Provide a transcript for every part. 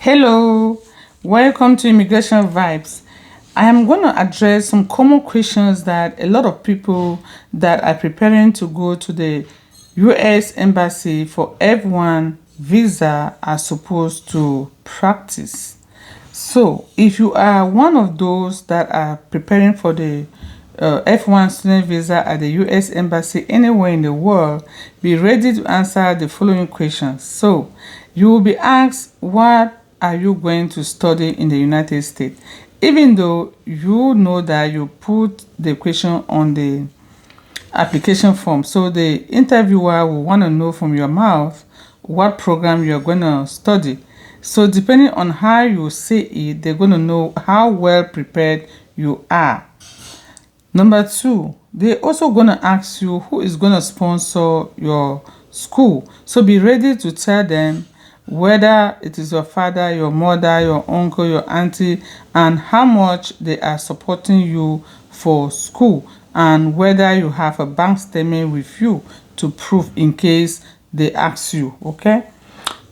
Hello, welcome to Immigration Vibes. I am going to address some common questions that a lot of people that are preparing to go to the US Embassy for F1 visa are supposed to practice. So, if you are one of those that are preparing for the F1 student visa at the US Embassy anywhere in the world, be ready to answer the following questions. So, you will be asked, what are you going to study in the United States? Even though you know that you put the question on the application form, so the interviewer will want to know from your mouth what program you're going to study. So depending on how you say it, they're going to know how well prepared you are. Number two, they're also going to ask you who is going to sponsor your school. So be ready to tell them whether it is your father, your mother, your uncle, your auntie, and how much they are supporting you for school, and whether you have a bank statement with you to prove in case they ask you, okay?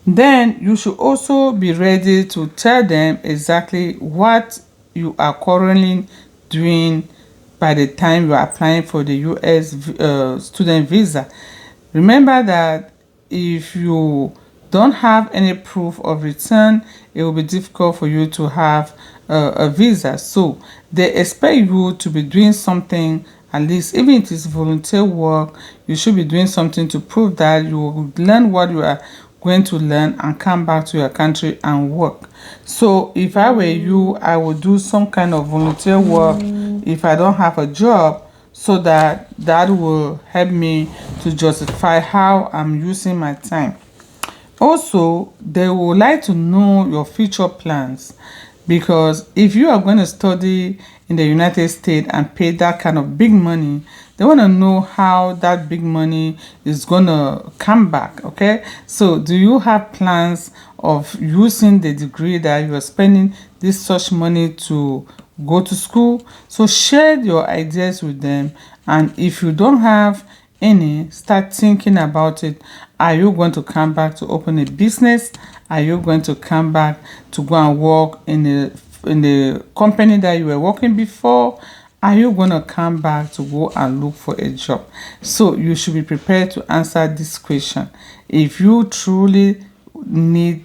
Then you should also be ready to tell them exactly what you are currently doing by the time you are applying for the US student visa. Remember that if you don't have any proof of return, it will be difficult for you to have a visa. So they expect you to be doing something, at least even if it is volunteer work. You should be doing something to prove that you will learn what you are going to learn and come back to your country and work. So if I were you, I would do some kind of volunteer work if I don't have a job, so that will help me to justify how I'm using my time. Also, they would like to know your future plans, because if you are going to study in the United States and pay that kind of big money, they want to know how that big money is going to come back, okay? So do you have plans of using the degree that you are spending this such money to go to school? So share your ideas with them, and if you don't have any, start thinking about it. Are you going to come back to open a business? Are you going to come back to go and work in the company that you were working before? Are you going to come back to go and look for a job? So you should be prepared to answer this question. If you truly need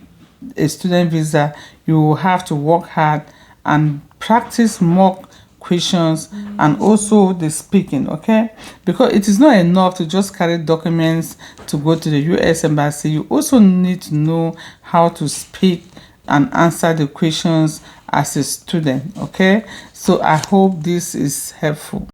a student visa, you will have to work hard and practice mock questions and also the speaking, okay? Because it is not enough to just carry documents to go to the US Embassy. You also need to know how to speak and answer the questions as a student, okay? So I hope this is helpful.